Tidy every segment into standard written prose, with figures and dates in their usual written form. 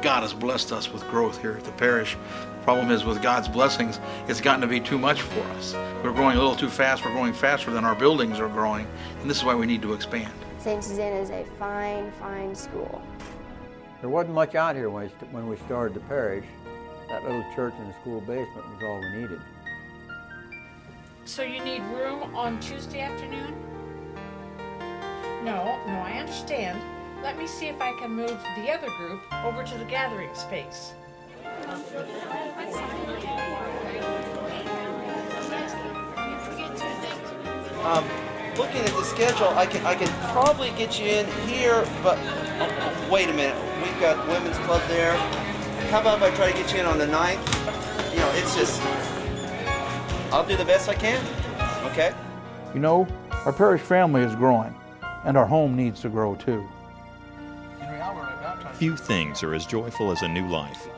God has blessed us with growth here at the parish. The problem is with God's blessings, it's gotten to be too much for us. We're growing a little too fast. We're growing faster than our buildings are growing, and this is why we need to expand. St. Susanna is a fine, fine school. There wasn't much out here when we started the parish. That little church in the school basement was all we needed. So you need room on Tuesday afternoon? No, I understand. Let me see if I can move the other group over to the gathering space. Looking at the schedule, I can probably get you in here, but wait a minute. We've got women's club there. How about if I try to get you in on the 9th? You know, it's just, I'll do the best I can, okay? You know, our parish family is growing, and our home needs to grow too. Few things are as joyful as a new life,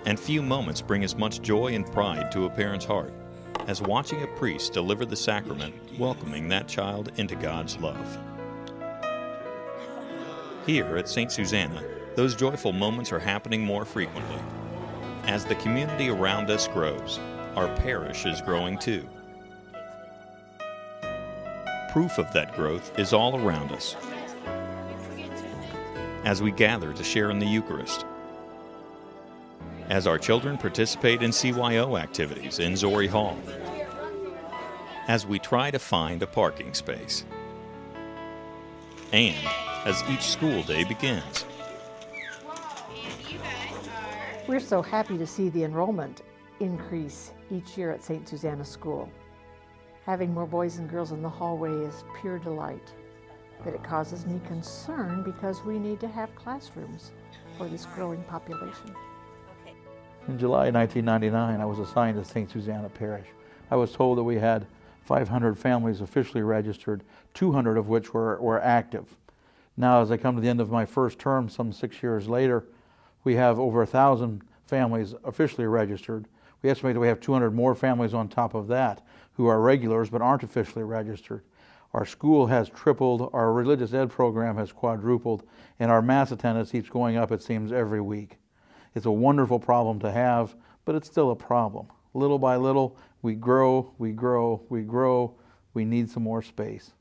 and few moments bring as much joy and pride to a parent's heart as watching a priest deliver the sacrament, welcoming that child into God's love. Here at St. Susanna, those joyful moments are happening more frequently. As the community around us grows, our parish is growing too. Proof of that growth is all around us. As we gather to share in the Eucharist, as our children participate in CYO activities in Zori Hall, as we try to find a parking space, and as each school day begins. We're so happy to see the enrollment increase each year at St. Susanna School. Having more boys and girls in the hallway is pure delight, but it causes me concern because we need to have classrooms for this growing population. In July 1999, I was assigned to St. Susanna Parish. I was told that we had 500 families officially registered, 200 of which were active. Now, as I come to the end of my first term, some 6 years later, we have over 1,000 families officially registered. We estimate that we have 200 more families on top of that who are regulars but aren't officially registered. Our school has tripled, our religious ed program has quadrupled, and our mass attendance keeps going up, it seems, every week. It's a wonderful problem to have, but it's still a problem. Little by little, we grow, we grow, we grow. We need some more space.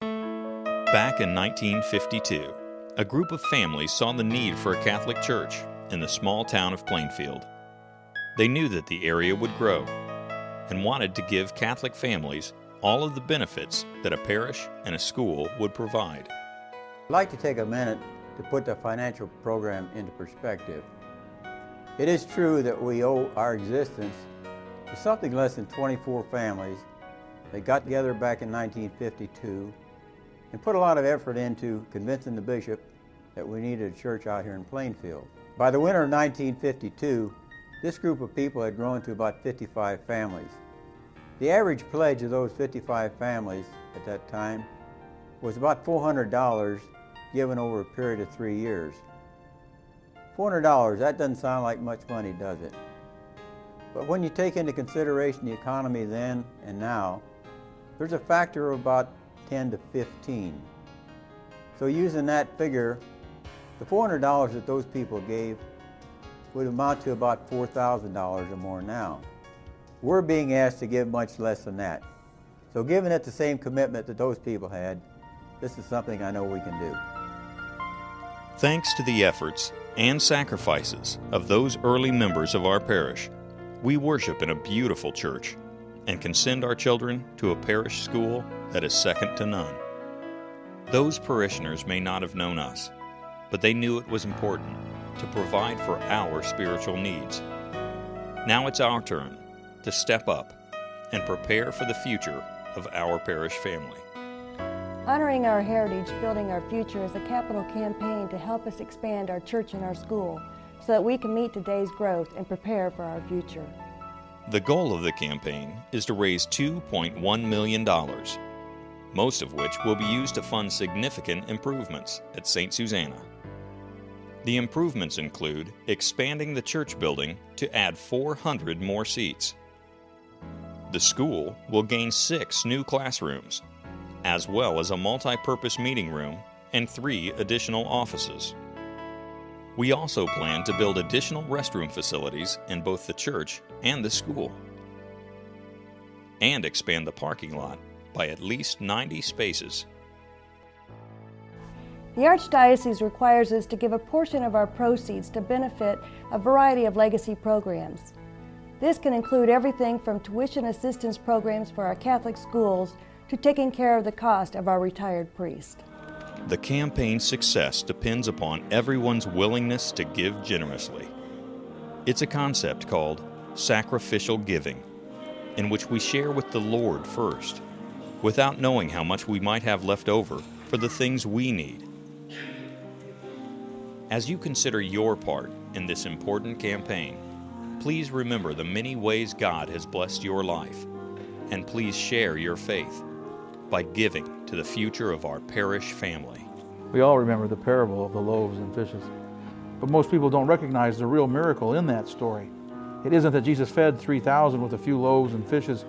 Back in 1952, a group of families saw the need for a Catholic church in the small town of Plainfield. They knew that the area would grow and wanted to give Catholic families all of the benefits that a parish and a school would provide. I'd like to take a minute to put the financial program into perspective. It is true that we owe our existence to something less than 24 families that got together back in 1952 and put a lot of effort into convincing the bishop that we needed a church out here in Plainfield. By the winter of 1952, this group of people had grown to about 55 families. The average pledge of those 55 families at that time was about $400 given over a period of 3 years. $400, that doesn't sound like much money, does it? But when you take into consideration the economy then and now, there's a factor of about 10 to 15. So using that figure, the $400 that those people gave would amount to about $4,000 or more now. We're being asked to give much less than that. So giving it the same commitment that those people had, this is something I know we can do. Thanks to the efforts and sacrifices of those early members of our parish, we worship in a beautiful church and can send our children to a parish school that is second to none. Those parishioners may not have known us, but they knew it was important to provide for our spiritual needs. Now it's our turn to step up and prepare for the future of our parish family. Honoring our heritage, building our future is a capital campaign to help us expand our church and our school so that we can meet today's growth and prepare for our future. The goal of the campaign is to raise $2.1 million, most of which will be used to fund significant improvements at St. Susanna. The improvements include expanding the church building to add 400 more seats. The school will gain 6 new classrooms, as well as a multi-purpose meeting room and 3 additional offices. We also plan to build additional restroom facilities in both the church and the school, and expand the parking lot by at least 90 spaces. The Archdiocese requires us to give a portion of our proceeds to benefit a variety of legacy programs. This can include everything from tuition assistance programs for our Catholic schools to taking care of the cost of our retired priest. The campaign's success depends upon everyone's willingness to give generously. It's a concept called sacrificial giving, in which we share with the Lord first, without knowing how much we might have left over for the things we need. As you consider your part in this important campaign, please remember the many ways God has blessed your life, and please share your faith by giving to the future of our parish family. We all remember the parable of the loaves and fishes, but most people don't recognize the real miracle in that story. It isn't that Jesus fed 3,000 with a few loaves and fishes.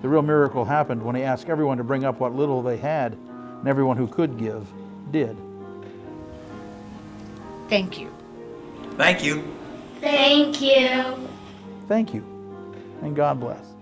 The real miracle happened when he asked everyone to bring up what little they had, and everyone who could give did. Thank you. Thank you. Thank you. Thank you, and God bless.